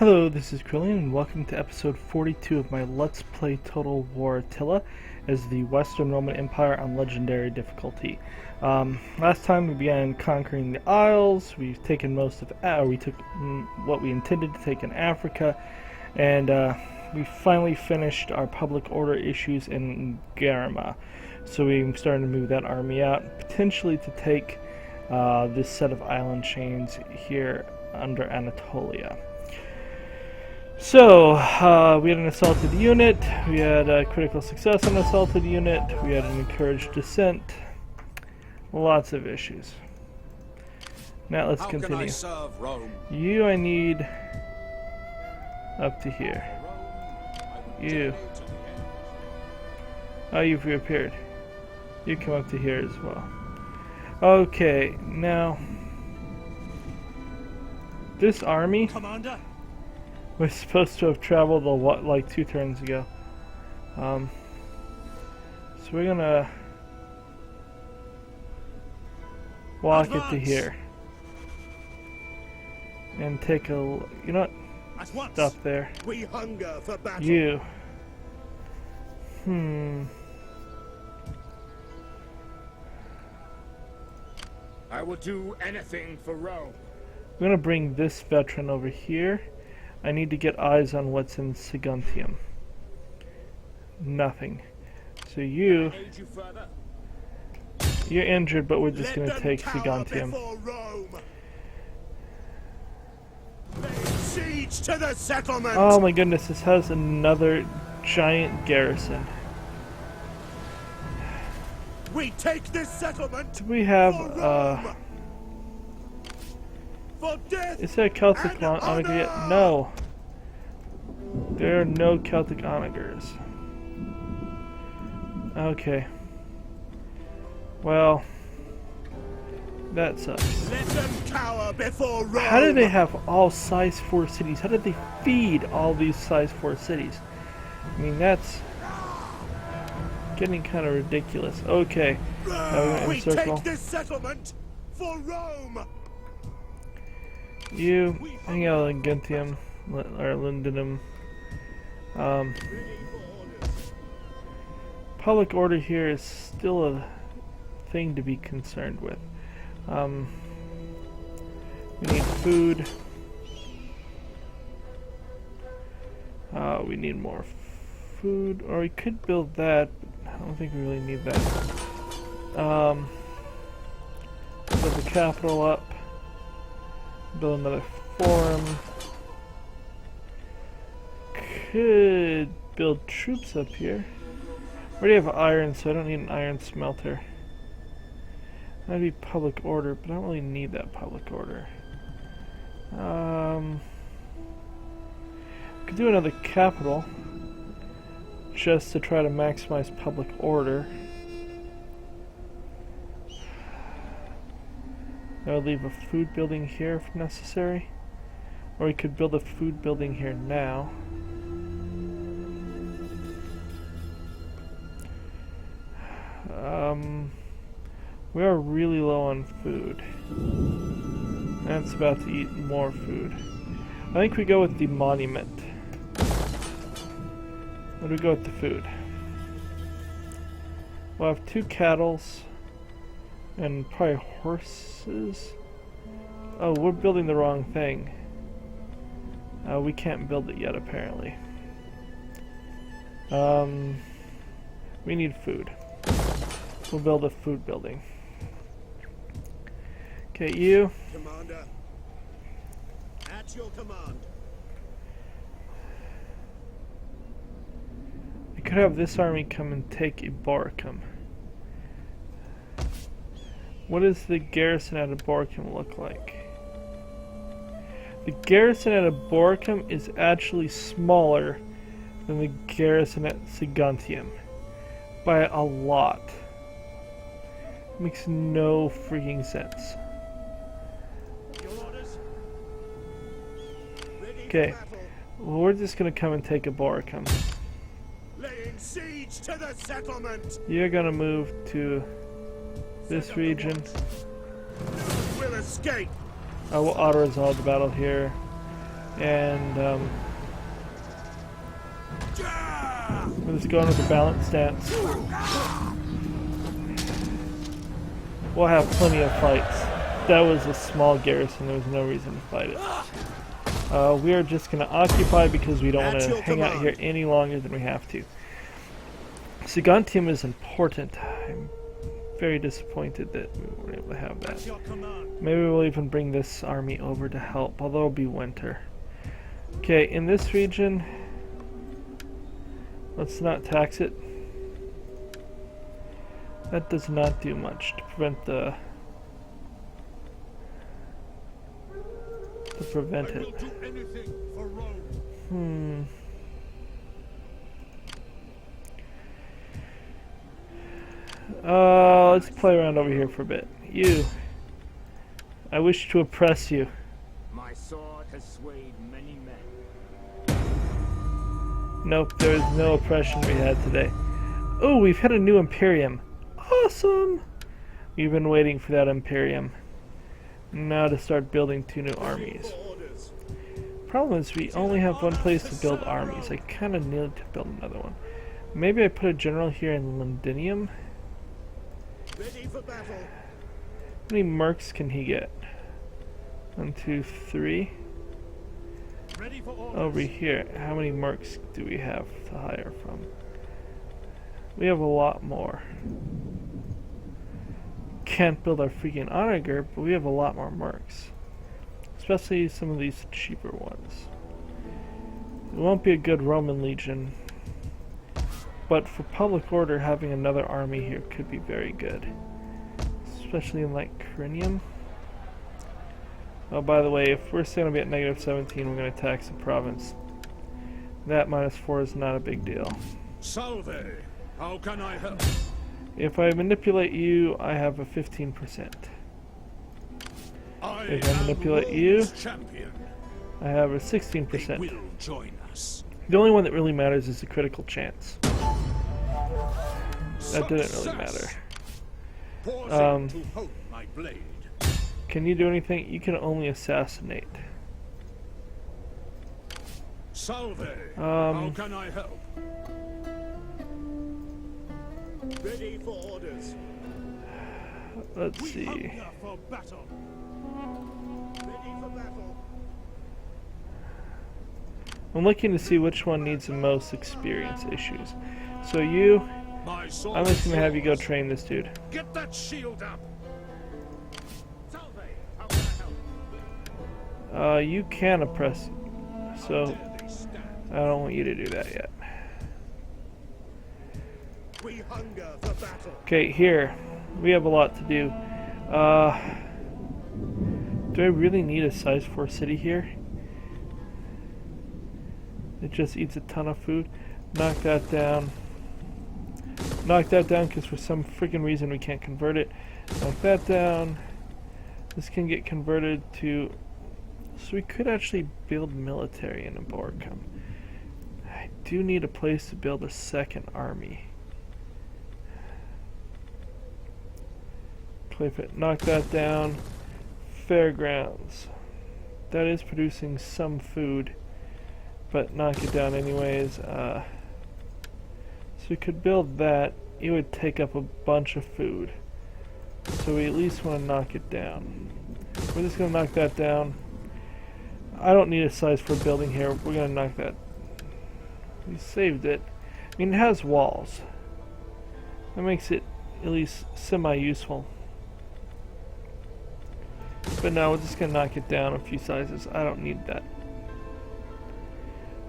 Hello, this is Krillian, and welcome to episode 42 of my Let's Play Total War Attila as the Western Roman Empire on Legendary difficulty. Last time we began conquering the Isles. We've taken most of, we took what we intended to take in Africa, and we finally finished our public order issues in Garima. So we're starting to move that army out, potentially to take this set of island chains here under Anatolia. So, we had an assaulted unit, we had a critical success on an assaulted unit, we had an encouraged descent, lots of issues. Now let's continue. Can I serve Rome? You I need up to here. You. Oh, you've reappeared. You come up to here as well. Okay, now this army Commander? we're supposed to have traveled like 2 turns ago. So we're gonna walk it to here and take a. You know what? Stop there. We hunger for battle. You. I will do anything for Rome. I'm gonna bring this veteran over here. I need to get eyes on what's in Saguntium. Nothing. So you're injured, but we're just gonna take Saguntium. Siege to the settlement. Oh my goodness, this has another giant garrison. We take this settlement. Do we have for death. is there a Celtic onager yet? No. There are no Celtic onagers. Okay. Well, that sucks. Let them cower before Rome. How did they have all size 4 cities? How did they feed all these size 4 cities? I mean, that's getting kind of ridiculous. Okay. We Encircle. take this settlement for Rome. You hang out in Gentium or Lindinum. Public order here is still a thing to be concerned with. We need food. We need more food, or we could build that, but I don't think we really need that. Build the capital up. Build another forum. Could build troops up here. I already have iron, so I don't need an iron smelter. That'd be public order, but I don't really need that public order. Could do another capital, just to try to maximize public order. I would leave a food building here if necessary. Or we could build a food building here now. We are really low on food. That's about to eat more food. I think we go with the monument. Or do we go with the food? We'll have 2 cattles. And probably horses. Oh, we're building the wrong thing. We can't build it yet, apparently. We need food. We'll build a food building. Okay, you. Commander, at your command. We could have this army come and take Eboracum. What does the garrison at Eboracum look like? The garrison at Eboracum is actually smaller than the garrison at Saguntium. By a lot. Makes no freaking sense. Okay, well, we're just gonna come and take Eboracum. Laying siege to the settlement. You're gonna move to this region. Will escape. I will auto-resolve the battle here. And we're just going with the balanced stance. We'll have plenty of fights. That was a small garrison, there was no reason to fight it. We are just going to occupy because we don't want to hang out here any longer than we have to. Saguntium is important. I'm very disappointed that we weren't able to have that. Maybe we'll even bring this army over to help, although it'll be winter. Okay, in this region, let's not tax it. That does not do much to prevent the... to prevent it. Let's play around over here for a bit. You. I wish to oppress you. My sword has swayed many men. Nope, there is no oppression we had today. Oh, we've had a new Imperium. Awesome! We've been waiting for that Imperium. Now to start building 2 new armies. Problem is we only have one place to build armies. I kind of need to build another one. Maybe I put a general here in Londinium. Ready for battle. How many mercs can he get? 1, 2, 3. Ready for orders. Over here, how many mercs do we have to hire from? We have a lot more. Can't build our freaking onager, but we have a lot more mercs. Especially some of these cheaper ones. It won't be a good Roman legion, but for public order, having another army here could be very good. Especially in like Crinium. Oh, by the way, if we're still going to be at negative 17, we're going to tax the province. That -4 is not a big deal. Salve! How can I help? If I manipulate you, I have a 15%. If I manipulate you, champion. I have a They 16%. will join us. The only one that really matters is the critical chance. That didn't really matter. Pausing to hope my blade. Can you do anything? You can only assassinate. Salve! How can I help? Ready for orders. Let's We see. hunger for battle. Ready for battle. I'm looking to see which one needs the most experience issues. So you, My sword I'm just gonna have you go yours. train this dude. Get that shield up. Salve! How can I help? You can oppress, so There they stand. I don't want you to do that yet. We hunger for battle. Okay, here. We have a lot to do. Do I really need a size 4 city here? It just eats a ton of food. Knock that down. Knock that down because for some freaking reason we can't convert it. Knock that down. This can get converted to... So we could actually build military in Aborcum. I do need a place to build a second army. Cliff it. Knock that down. Fairgrounds. That is producing some food, but knock it down anyways. So we could build that. It would take up a bunch of food. So we at least want to knock it down. We're just going to knock that down. I don't need a size for building here. We're going to knock that. We saved it. I mean, it has walls. That makes it at least semi-useful. But no, we're just going to knock it down a few sizes. I don't need that.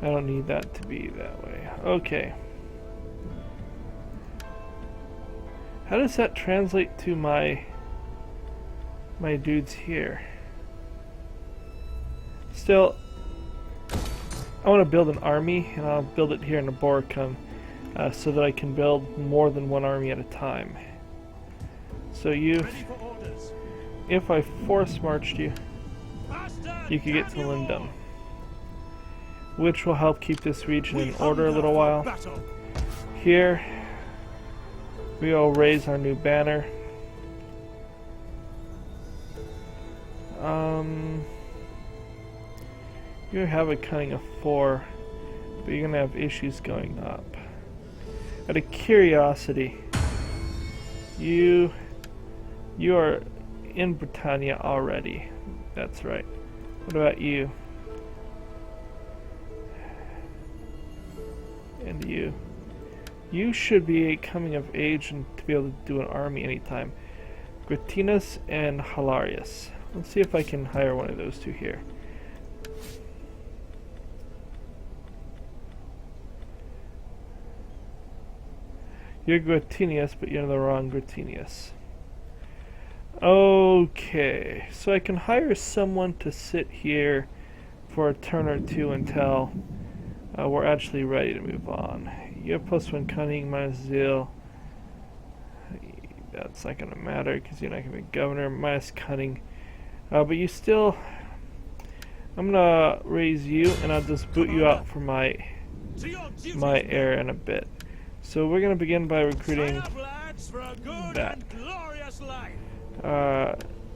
I don't need that to be that way. Okay. How does that translate to my dudes here? Still, I want to build an army, and I'll build it here in Aborcum, so that I can build more than one army at a time. So you, Ready for orders. if I force marched you, Faster, you could get to Daniel! Lindum, which will help keep this region We in order a hunger little for while. battle. Here, we will raise our new banner. You have a cunning of 4, but you're gonna have issues going up. Out of curiosity, you are in Britannia already. That's right. What about you? And you. You should be coming of age and to be able to do an army anytime. Gratinus and Hilarius. Let's see if I can hire one of those two here. You're Gratinius, but you're the wrong Gratinius. Okay, so I can hire someone to sit here for a turn or two until we're actually ready to move on. You have +1 cunning, minus zeal. That's not going to matter because you're not going to be governor. Minus cunning. But you still... I'm going to raise you and I'll just boot you out for my heir in a bit. So we're going to begin by recruiting that.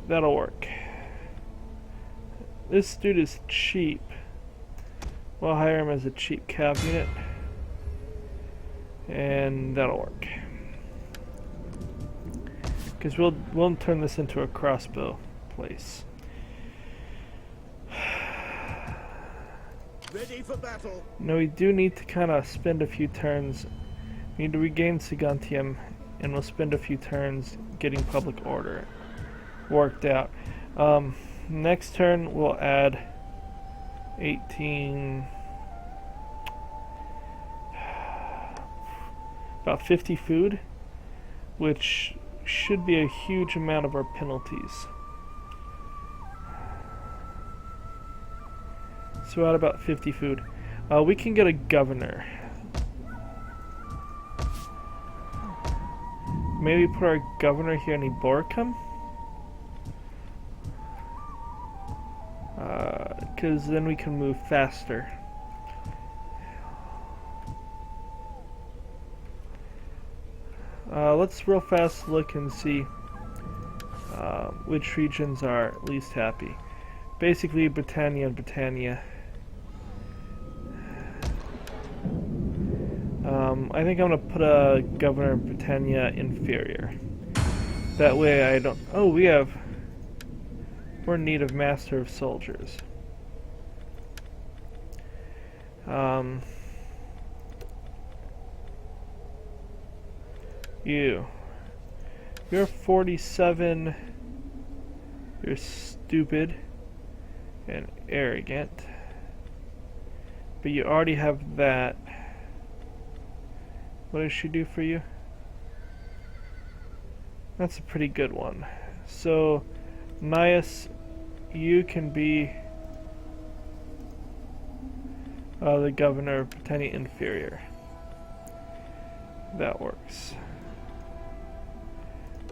That'll work. This dude is cheap. We'll hire him as a cheap cav unit. And that'll work. Because we'll turn this into a crossbow place. Ready for battle. Now we do need to kind of spend a few turns. We need to regain Saguntium, and we'll spend a few turns getting public order worked out. Next turn we'll add 18, about 50 food, which should be a huge amount of our penalties. So at about 50 food. We can get a governor. Maybe put our governor here in Eboracum? Because then we can move faster. Let's real fast look and see which regions are least happy. Basically, Britannia and Britannia. I think I'm gonna put a governor of Britannia inferior. That way I don't... Oh, we're in need of master of soldiers. You're 47. You're stupid and arrogant. But you already have that. What does she do for you? That's a pretty good one. So, Nias, you can be the governor of Britannia Inferior. That works.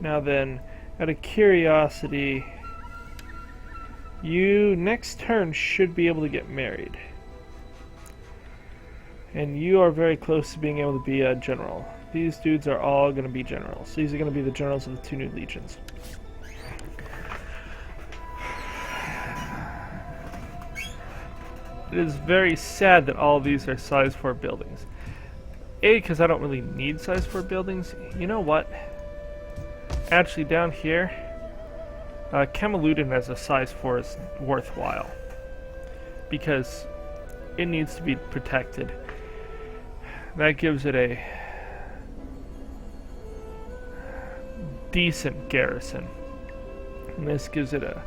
Now then, out of curiosity, you next turn should be able to get married. And you are very close to being able to be a general. These dudes are all going to be generals. These are going to be the generals of the 2 new legions. It is very sad that all of these are size 4 buildings. A, because I don't really need size 4 buildings. You know what? Actually, down here, Camaludin as a size 4 is worthwhile. Because it needs to be protected. That gives it a decent garrison. And this gives it a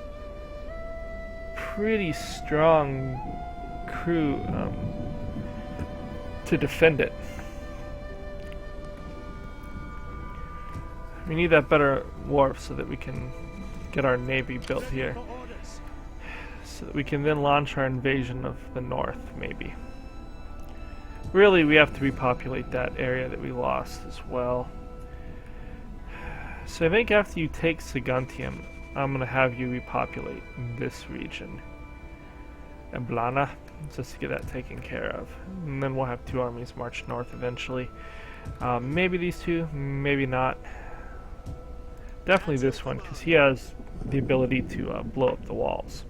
pretty strong crew to defend it. We need that better wharf so that we can get our navy built here. So that we can then launch our invasion of the north, maybe. Really, we have to repopulate that area that we lost as well. So I think after you take Saguntium, I'm going to have you repopulate this region. Eblana, just to get that taken care of. And then we'll have 2 armies march north eventually. Maybe these 2, maybe not. Definitely this one, because he has the ability to blow up the walls.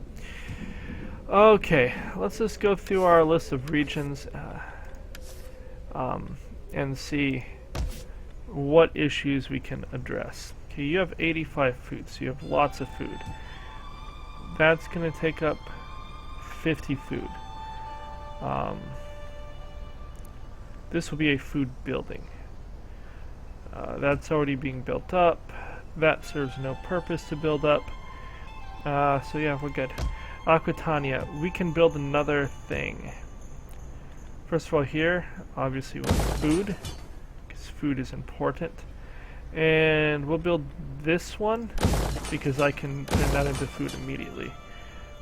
Okay, let's just go through our list of regions and see what issues we can address. Okay, you have 85 food, so you have lots of food. That's going to take up 50 food. This will be a food building. That's already being built up. That serves no purpose to build up. So yeah, we're good. Aquitania, we can build another thing. First of all here, obviously we want food, because food is important. And we'll build this one, because I can turn that into food immediately.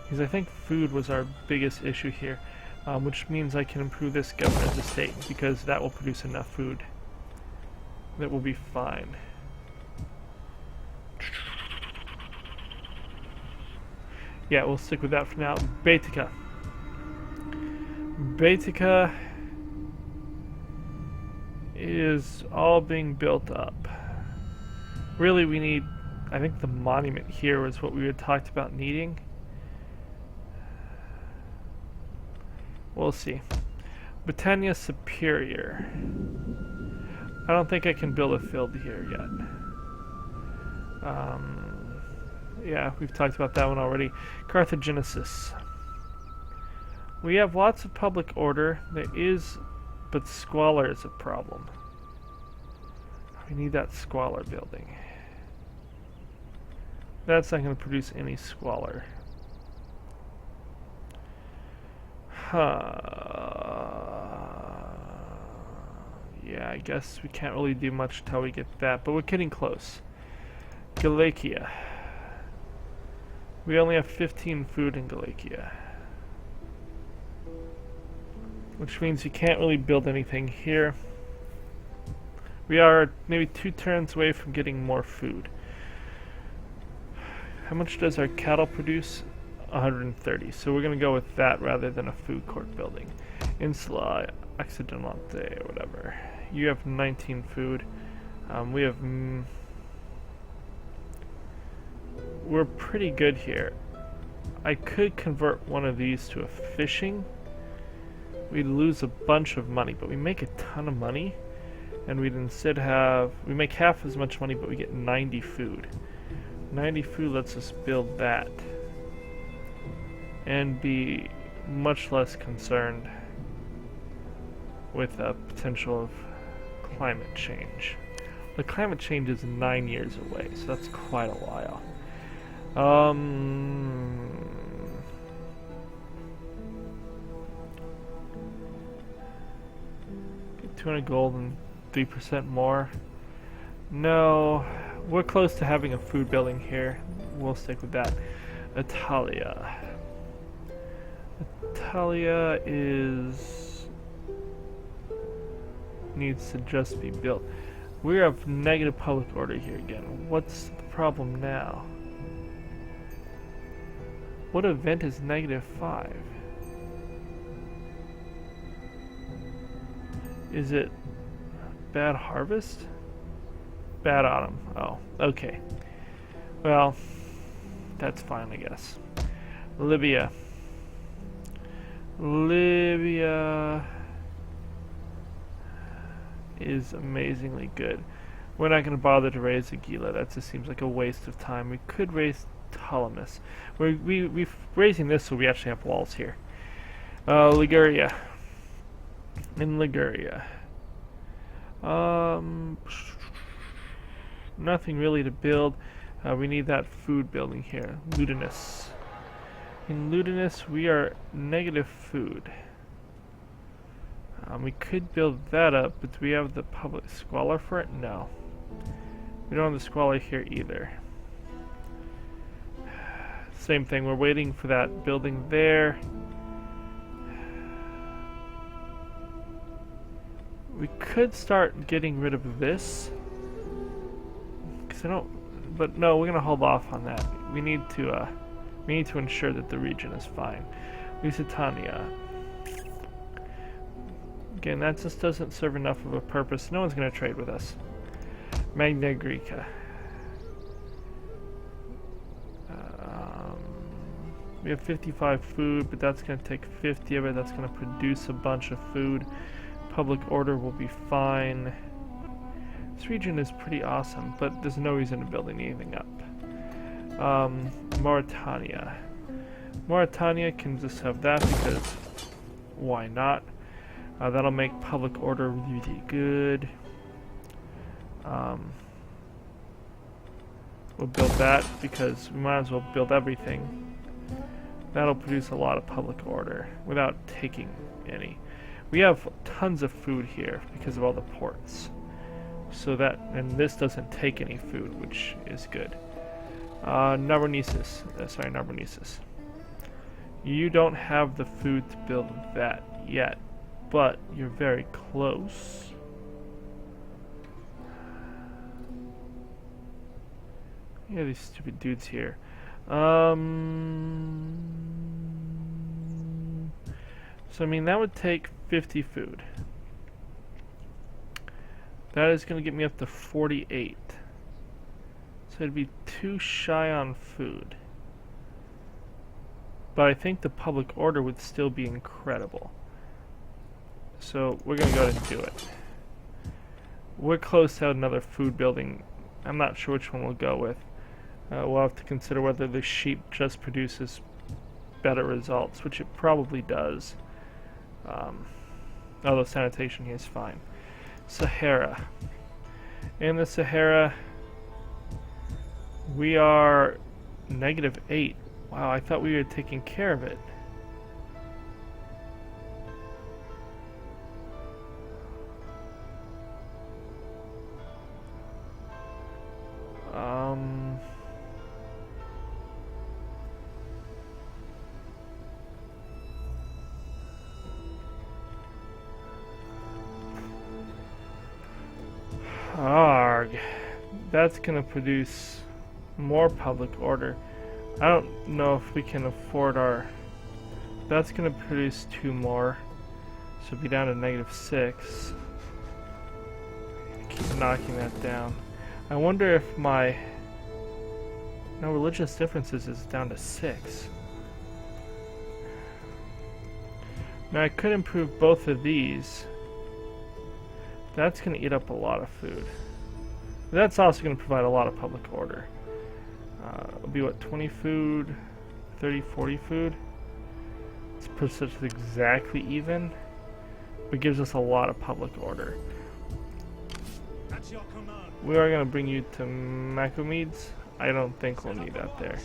Because I think food was our biggest issue here, which means I can improve this governor's estate, because that will produce enough food. That will be fine. Yeah, we'll stick with that for now. Baetica. Baetica is all being built up. Really, we need... I think the monument here was what we had talked about needing. We'll see. Britannia Superior. I don't think I can build a field here yet. Yeah, we've talked about that one already. Carthagenesis. We have lots of public order. There is, but squalor is a problem. We need that squalor building. That's not going to produce any squalor. Yeah, I guess we can't really do much until we get that, but we're getting close. Galakia. We only have 15 food in Galakia. Which means you can't really build anything here. We are maybe 2 turns away from getting more food. How much does our cattle produce? 130. So we're going to go with that rather than a food court building. Insula, Accidentante, or whatever. You have 19 food. We have... we're pretty good here. I could convert one of these to a fishing. We'd lose a bunch of money, but we make a ton of money. And we'd instead have... we make half as much money, but we get 90 food. 90 food lets us build that. And be much less concerned with the potential of climate change. The climate change is 9 years away, so that's quite a while. 200 gold and 3% more. No, we're close to having a food building here. We'll stick with that. Attila. Attila needs to just be built. We have negative public order here again. What's the problem now? What event is -5? Is it bad harvest? Bad autumn. Oh, okay. Well, that's fine, I guess. Libya. Libya is amazingly good. We're not going to bother to raise Agila. That just seems like a waste of time. We could raise Ptolemus. We're raising this so we actually have walls here. Liguria. In Liguria. Nothing really to build. We need that food building here. Ludinus. In Ludinus, we are negative food. We could build that up, but do we have the public squalor for it? No. We don't have the squalor here either. Same thing, we're waiting for that building there. We could start getting rid of this. Because I don't... but no, we're going to hold off on that. We need to ensure that the region is fine. Lusitania. Again, that just doesn't serve enough of a purpose. No one's going to trade with us. Magna Graeca. We have 55 food, but that's going to take 50 of it. That's going to produce a bunch of food. Public order will be fine. This region is pretty awesome, but there's no reason to build anything up. Mauritania. Mauritania can just have that because why not? That'll make public order really good. We'll build that because we might as well build everything. That'll produce a lot of public order without taking any. We have tons of food here because of all the ports. So that, and this doesn't take any food, which is good. Narbonnesis. Narbonnesis. You don't have the food to build that yet, but you're very close. Yeah, these stupid dudes here. So I mean that would take 50 food. That is going to get me up to 48. So it'd be too shy on food. But I think the public order would still be incredible. So we're going to go ahead and do it. We're close to another food building. I'm not sure which one we'll go with. We'll have to consider whether the sheep just produces better results, which it probably does. Although sanitation here is fine. Sahara. In the Sahara, we are -8. Wow, I thought we were taking care of it. Arg. That's gonna produce more public order. I don't know if we can afford our... That's gonna produce 2 more. So it'll be down to -6. Keep knocking that down. I wonder if my... No, religious differences is down to 6. Now I could improve both of these. That's going to eat up a lot of food. That's also going to provide a lot of public order. It'll be what, 20 food, 30, 40 food? It's puts us exactly even, but gives us a lot of public order. That's your command. We are going to bring you to Macomedes. I don't think we'll need that there.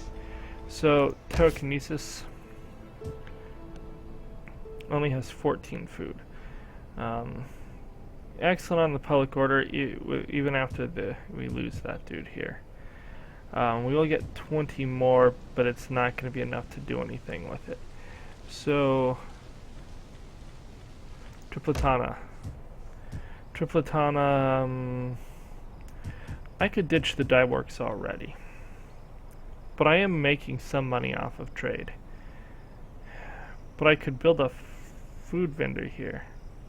So, Telekinesis only has 14 food. Excellent on the public order, even after we lose that dude here. We will get 20 more, but it's not going to be enough to do anything with it. So, Tripletana. I could ditch the dye works already, but I am making some money off of trade. But I could build a food vendor here.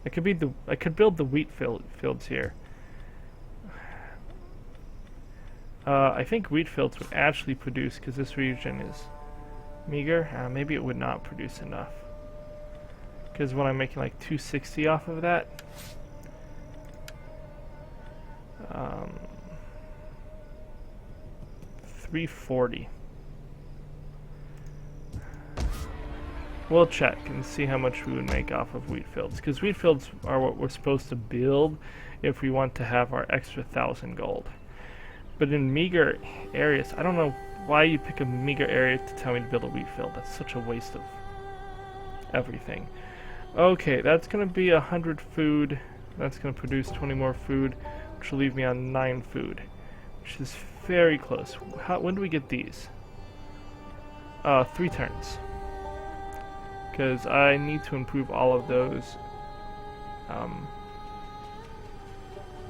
I could build the wheat fields here. I think wheat fields would actually produce, because this region is meager. Maybe it would not produce enough. Because when I'm making like 260 off of that, 340. We'll check and see how much we would make off of wheat fields, because wheat fields are what we're supposed to build if we want to have our extra 1,000 gold. But in meager areas, I don't know why you pick a meager area to tell me to build a wheat field. That's such a waste of everything. Okay, that's going to be 100 food. That's going to produce 20 more food, which will leave me on 9 food, which is very close. When do we get these? 3 turns. Because I need to improve all of those.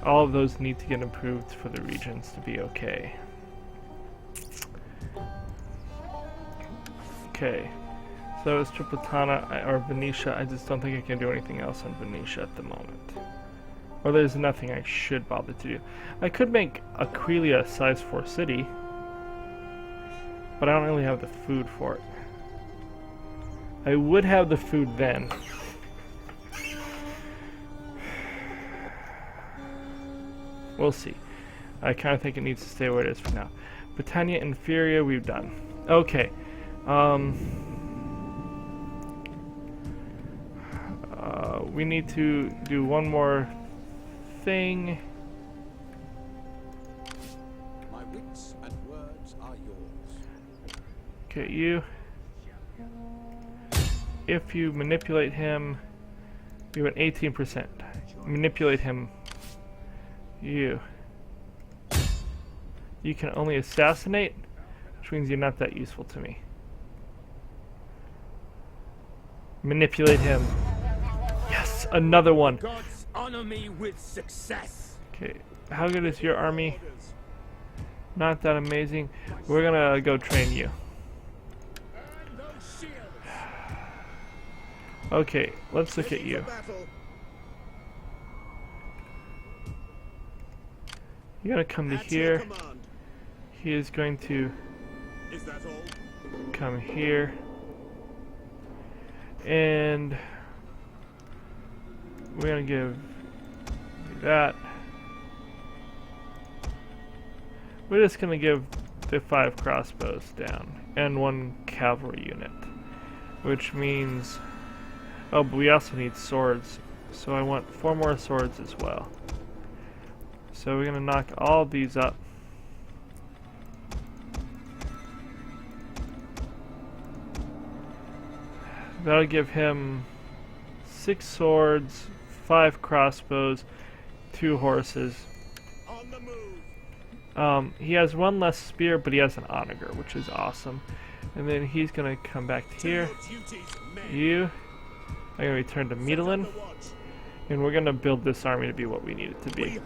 All of those need to get improved for the regions to be okay. Okay, so it's Tripletana or Venetia. I just don't think I can do anything else on Venetia at the moment. Or there's nothing I should bother to do. I could make Aquileia a size 4 city, but I don't really have the food for it. I would have the food then. We'll see. I kind of think it needs to stay where it is for now. Britannia Inferior, we've done. Okay. We need to do one more thing. My wits and words are yours. Okay, you. If you manipulate him, you have an 18%. Manipulate him. You can only assassinate, which means you're not that useful to me. Manipulate him. Yes, another one. Gods honor me with success. Okay, how good is your army? Not that amazing. We're gonna go train you. And those shields. Okay, let's look at you. You're gonna come to here. He is going to Is that all? come here. And we're gonna give you that. We're just gonna give the 5 crossbows down and 1 cavalry unit, which means, oh, but we also need swords, so I want 4 more swords as well. So we're gonna knock all these up. That'll give him 6 swords, 5 crossbows, 2 horses. On the move. He has 1 less spear, but he has an onager, which is awesome. And then he's gonna come back here. You are gonna return to Medellin, and we're gonna build this army to be what we need it to be.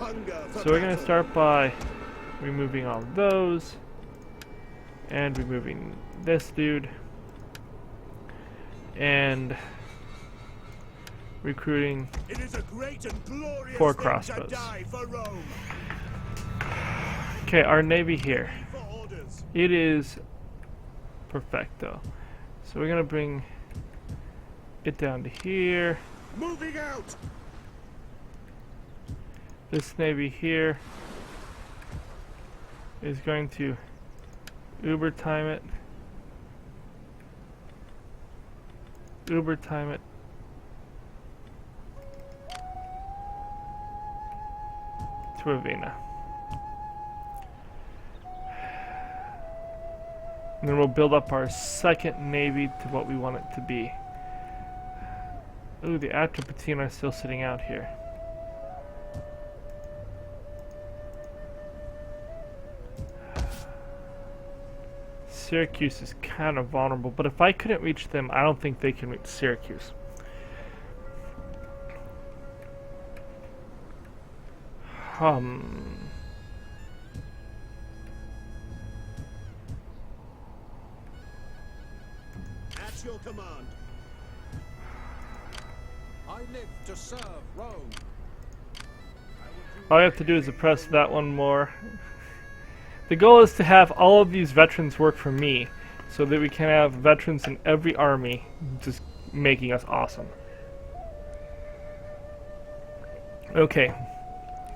So we're gonna start by removing all those, and removing this dude, and recruiting It is a great and glorious 4 thing crossbows. to die for Rome. Okay, our navy here. For orders. It is perfecto. So we're gonna bring it down to here. Moving out. This navy here is going to Uber time it. Uber time it. To Ravenna. And then we'll build up our second navy to what we want it to be. Ooh, the Atropatine are still sitting out here. Syracuse is kind of vulnerable, but if I couldn't reach them, I don't think they can reach Syracuse. At your command. I live to serve Rome. All I have to do is oppress that one more. The goal is to have all of these veterans work for me, so that we can have veterans in every army, just making us awesome. Okay,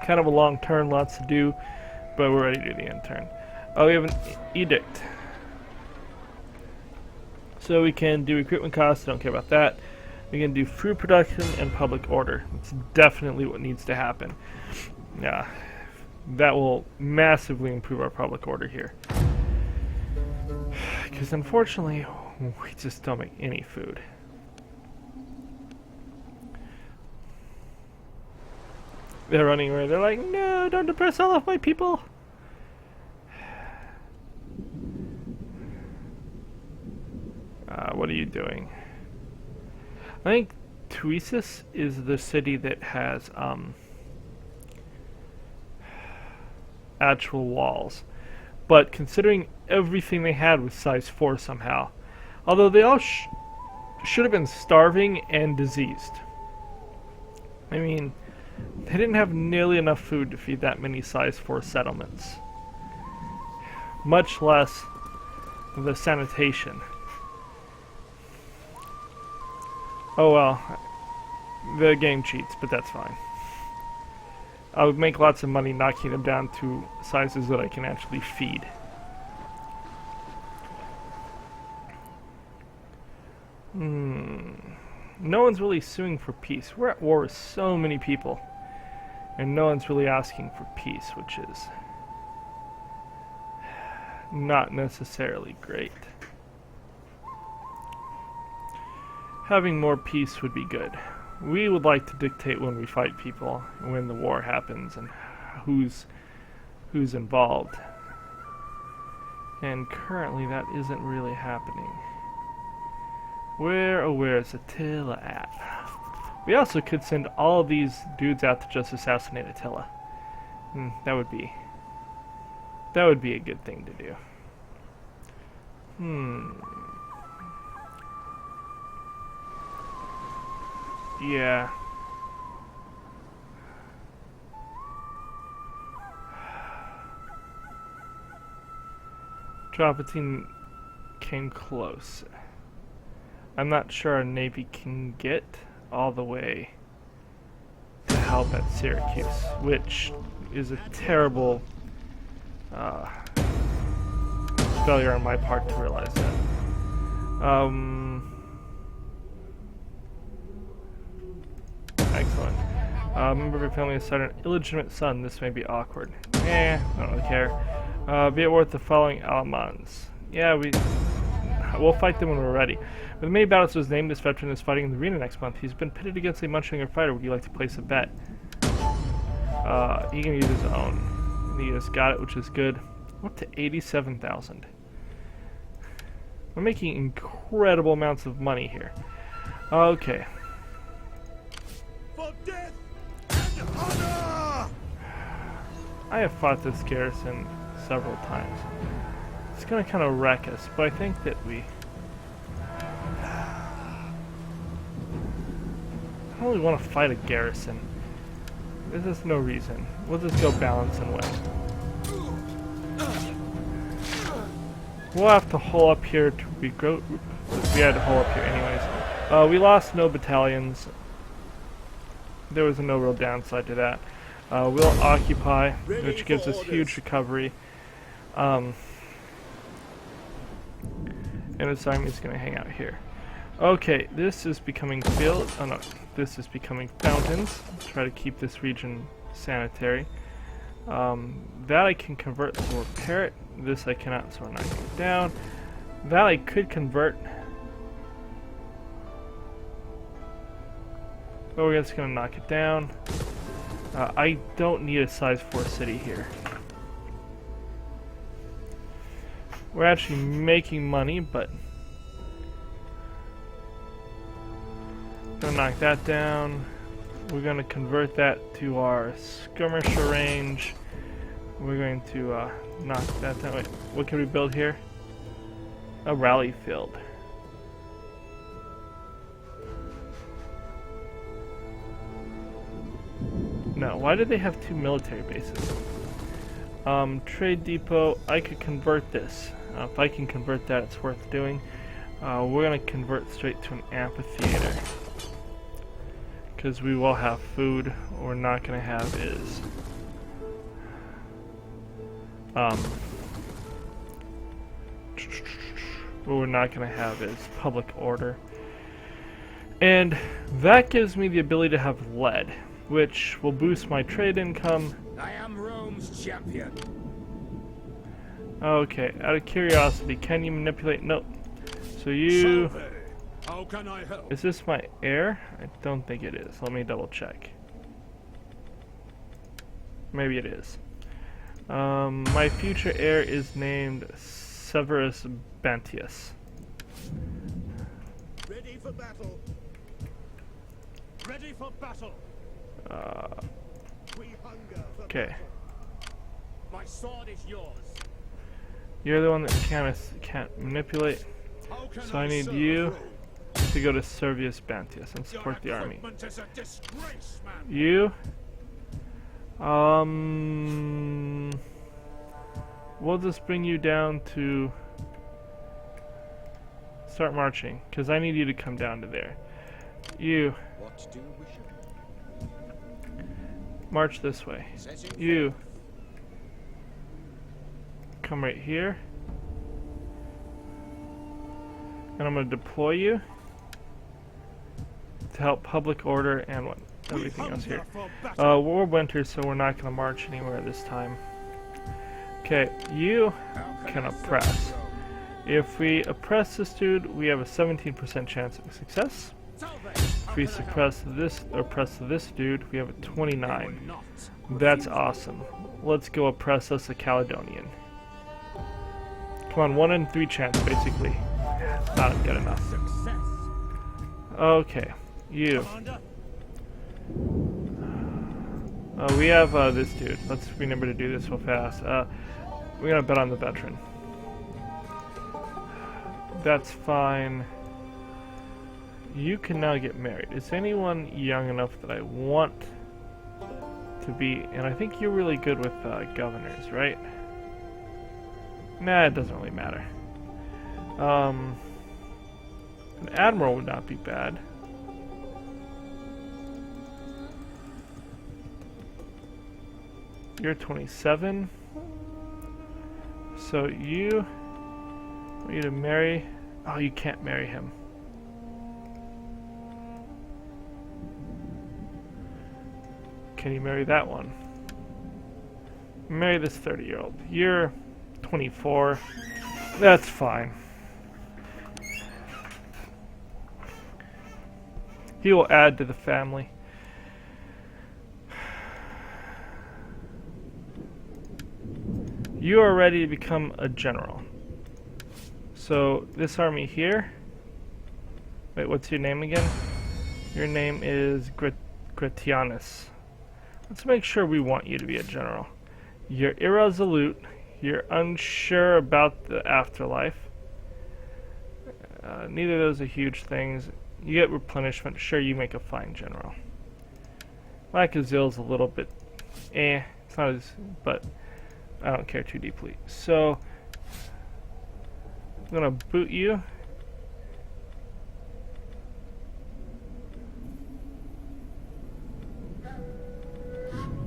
kind of a long turn, lots to do, but we're ready to do the end turn. Oh, we have an edict. So we can do recruitment costs, don't care about that. We can do food production and public order. It's definitely what needs to happen. Yeah, that will massively improve our public order here. Because unfortunately, we just don't make any food. They're running away. They're like, no, don't oppress all of my people. What are you doing? I think Tuisus is the city that has actual walls. But considering everything they had was size 4 somehow. Although they all should have been starving and diseased. I mean, they didn't have nearly enough food to feed that many size 4 settlements. Much less the sanitation. Oh well, the game cheats, but that's fine. I would make lots of money knocking them down to sizes that I can actually feed. No one's really suing for peace. We're at war with so many people. And no one's really asking for peace, which is not necessarily great. Having more peace would be good. We would like to dictate when we fight people, when the war happens, and who's involved. And currently that isn't really happening. Where's Attila at? We also could send all of these dudes out to just assassinate Attila. That would be a good thing to do. Yeah. Dropatine came close. I'm not sure our Navy can get all the way to help at Syracuse, which is a terrible failure on my part to realize that. Excellent. A member of your family has started an illegitimate son. This may be awkward. I don't really care. Be it worth the following Alamans. Yeah, we'll fight them when we're ready. With many battles to his name, this veteran is fighting in the arena next month. He's been pitted against a much younger fighter. Would you like to place a bet? He can use his own. He just got it, which is good. We're up to 87,000. We're making incredible amounts of money here. Okay. For death and honor! I have fought this garrison several times. It's gonna kind of wreck us, but I think that we... I don't really want to fight a garrison. There's just no reason. We'll just go balance and win. We'll have to hole up here to regrow. We had to hole up here anyways. We lost no battalions. There was no real downside to that. We'll occupy, which gives us huge recovery. And this army is going to hang out here. Okay, this is becoming field. Oh no, this is becoming fountains. Try to keep this region sanitary. That I can convert to repair it. This I cannot, so we're knocking it down. That I could convert. But we're just going to knock it down. I don't need a size 4 city here. We're actually making money, but gonna knock that down. We're gonna convert that to our skirmisher range. We're going to knock that down. Wait, what can we build here? A rally field. No, why do they have 2 military bases? Trade depot, I could convert this. If I can convert that, it's worth doing. We're going to convert straight to an amphitheater. Because we will have food. What we're not going to have is... what we're not going to have is public order. And that gives me the ability to have lead, which will boost my trade income. I am Rome's champion. Okay, out of curiosity, can you manipulate? Nope. So you... Salve. How can I help? Is this my heir? I don't think it is. Let me double check. Maybe it is. My future heir is named Severus Bantius. Ready for battle. Ready for battle. We hunger for Okay. battle. My sword is yours. You're the one that can't manipulate. How can So I need serve you Rome? to go to Servius Bantius and Your support the army. equipment is a disgrace, man. You, we'll just bring you down to start marching, because I need you to come down to there. You What do you wish of me? march this way. Setting You come right here. And I'm going to deploy you to help public order and what everything else here. War winters, so we're not going to march anywhere this time. Okay, you can oppress. If we oppress this dude, we have a 17% chance of success. If we suppress this or oppress this dude, we have a 29. That's awesome. Let's go oppress us a Caledonian. Come on, 1 in 3 chance, basically. Not good enough. Okay, you. We have this dude. Let's remember to do this real fast. We're gonna bet on the veteran. That's fine. You can now get married. Is anyone young enough that I want to be? And I think you're really good with governors, right? Nah, it doesn't really matter. An admiral would not be bad. You're 27. So you want you to marry. Oh, you can't marry him. Can you marry that one? Marry this 30-year-old. You're 24. That's fine. He will add to the family. You are ready to become a general. So this army here. Wait, what's your name again? Your name is Gratianus. Let's make sure we want you to be a general. You're irresolute. You're unsure about the afterlife. Neither of those are huge things. You get replenishment. Sure, you make a fine general. Lack of zeal is a little bit it's not as, but I don't care too deeply. So I'm gonna boot you.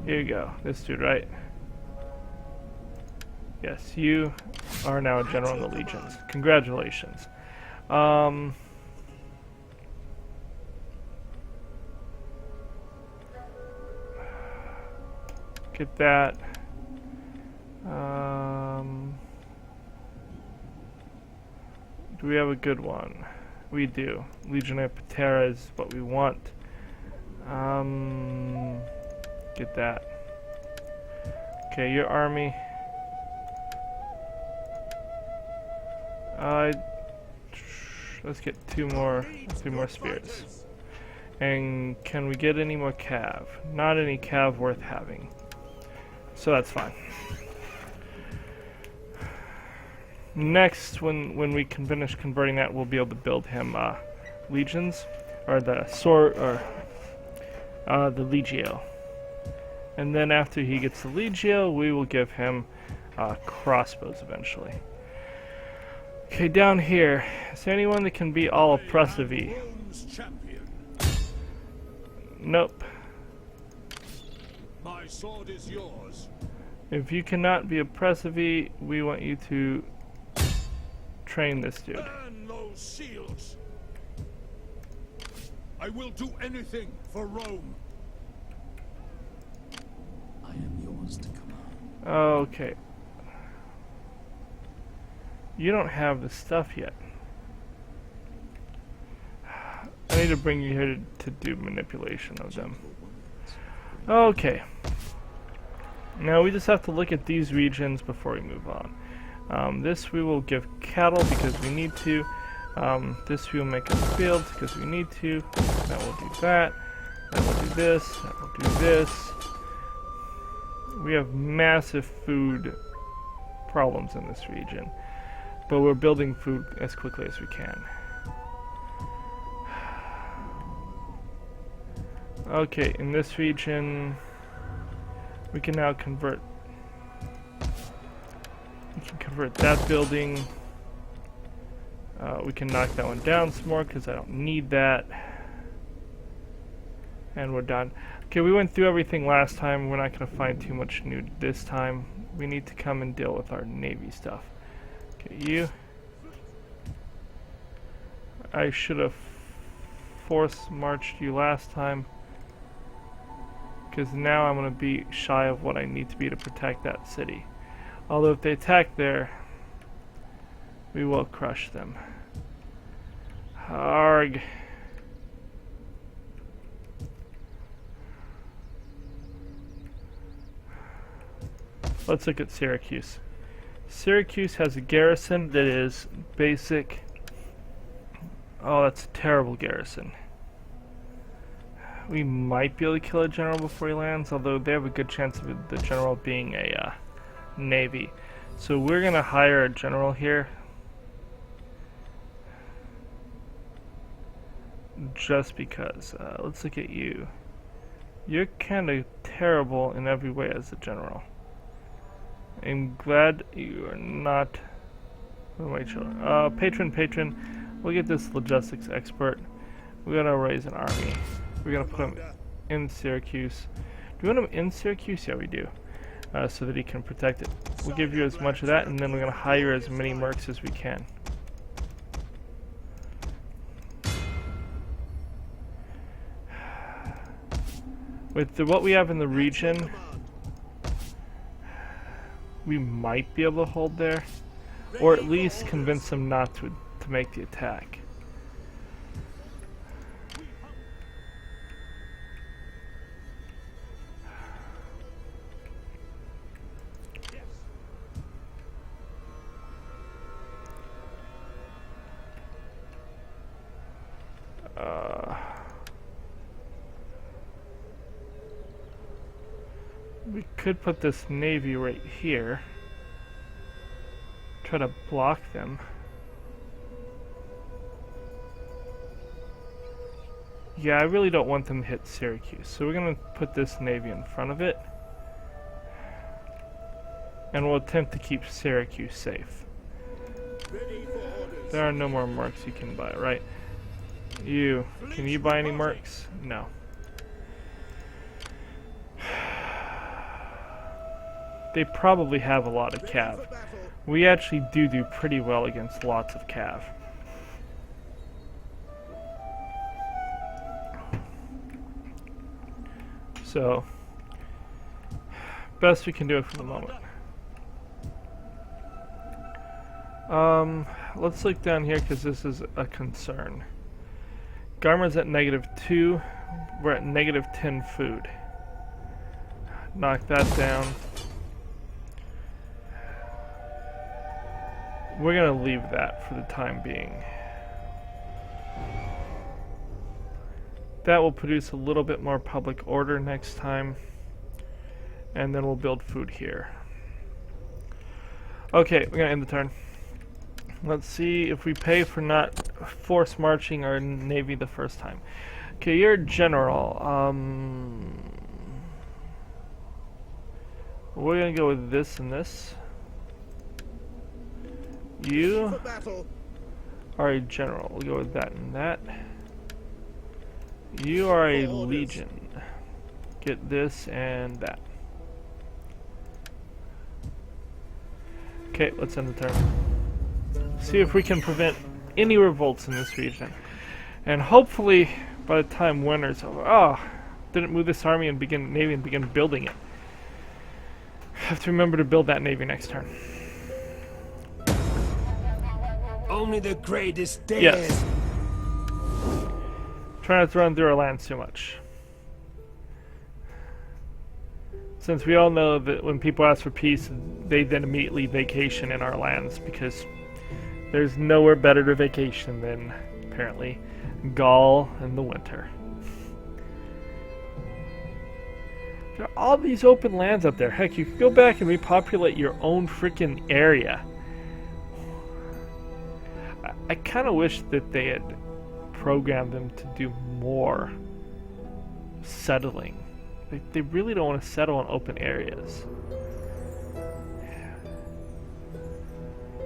Here you go. This dude, right? Yes, you are now a general in the legions. Congratulations. Get that. Do we have a good one? We do. Legionnaire Patera is what we want. Get that. Okay, your army. Let's get two more spears. And can we get any more cav? Not any cav worth having. So that's fine. Next, when we can finish converting that, we'll be able to build him legions, or the sword, or the legio. And then after he gets the legio, we will give him crossbows eventually. Okay, down here, is there anyone that can be all oppressive-y? Nope. My sword is yours. If you cannot be oppressive-y, we want you to train this dude. Burn those shields. I will do anything for Rome. I am yours to command. Okay. You don't have the stuff yet. I need to bring you here to do manipulation of them. Okay. Now we just have to look at these regions before we move on. This we will give cattle because we need to. This we will make as fields because we need to. That will do that. That will do this. That will do this. We have massive food problems in this region, but we're building food as quickly as we can. Okay, in this region, we can now convert. We can convert that building. We can knock that one down some more because I don't need that. And we're done. Okay, we went through everything last time. We're not going to find too much new this time. We need to come and deal with our Navy stuff. Okay, you. I should have force marched you last time, because now I'm going to be shy of what I need to be to protect that city. Although if they attack there, we will crush them. Arg. Let's look at Syracuse. Syracuse has a garrison that is basic. Oh, that's a terrible garrison. We might be able to kill a general before he lands, although they have a good chance of the general being a navy. So we're going to hire a general here. Just because. Let's look at you. You're kind of terrible in every way as a general. I'm glad you are not. Patron. We'll get this logistics expert. We're gonna raise an army. We're gonna put him in Syracuse. Do we want him in Syracuse? Yeah, we do. So that he can protect it. We'll give you as much of that, and then we're gonna hire as many mercs as we can. With what we have in the region, we might be able to hold there, or at least convince them not to make the attack. We could put this navy right here. Try to block them. Yeah, I really don't want them to hit Syracuse, so we're going to put this navy in front of it. And we'll attempt to keep Syracuse safe. There are no more mercs you can buy, right? You, can you buy any mercs? No. They probably have a lot of cav. We actually do pretty well against lots of cav. So, best we can do it for the moment. Let's look down here because this is a concern. Garmer's at -2. We're at -10 food. Knock that down. We're going to leave that for the time being. That will produce a little bit more public order next time. And then we'll build food here. Okay, we're going to end the turn. Let's see if we pay for not force marching our navy the first time. Okay, you're a general. We're going to go with this and this. You are a general. We'll go with that and that. You are a legion. Get this and that. Okay, let's end the turn. See if we can prevent any revolts in this region. And hopefully, by the time winter's over... Oh, didn't move this army and begin building it. Have to remember to build that navy next turn. Only the greatest dares. Yes. Try not to run through our lands too much. Since we all know that when people ask for peace, they then immediately vacation in our lands because there's nowhere better to vacation than, apparently, Gaul in the winter. There are all these open lands up there. Heck, you could go back and repopulate your own freaking area. I kind of wish that they had programmed them to do more settling. They really don't want to settle in open areas.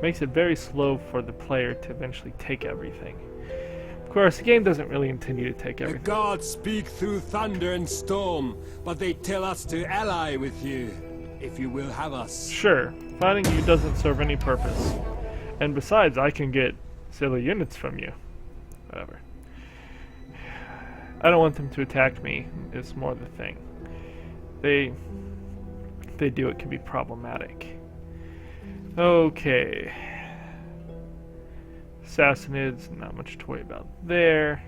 Makes it very slow for the player to eventually take everything. Of course, the game doesn't really intend you to take The everything. gods speak through thunder and storm, but they tell us to ally with you, if you will have us. Sure, fighting you doesn't serve any purpose. And besides, I can get silly units from you. Whatever. I don't want them to attack me, is more the thing. If they do, it can be problematic. Okay. Sassanids, not much to worry about there.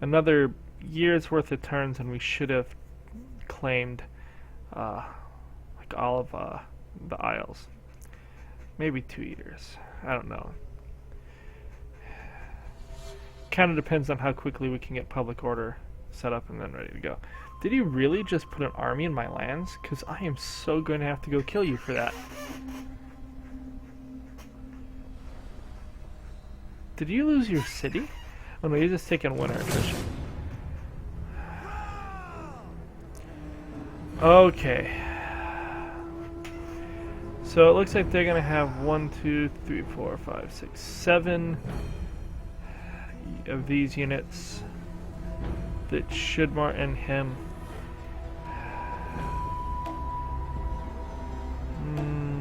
Another year's worth of turns, and we should have claimed like all of the isles. Maybe 2 years. I don't know. Kind of depends on how quickly we can get public order set up and then ready to go. Did you really just put an army in my lands? Because I am so going to have to go kill you for that. Did you lose your city? Oh no, you're just taking winter attrition. Okay. So it looks like they're going to have 1, 2, 3, 4, 5, 6, 7 of these units that should martin him.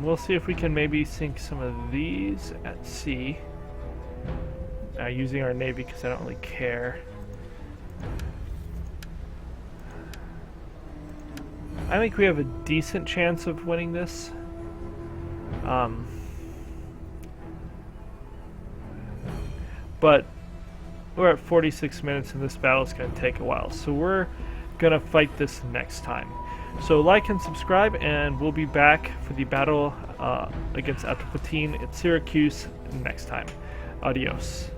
We'll see if we can maybe sink some of these at sea using our navy, because I don't really care. I think we have a decent chance of winning this. But we're at 46 minutes and this battle is going to take a while, so we're going to fight this next time. So like and subscribe, and we'll be back for the battle against Attila at Syracuse next time. Adios.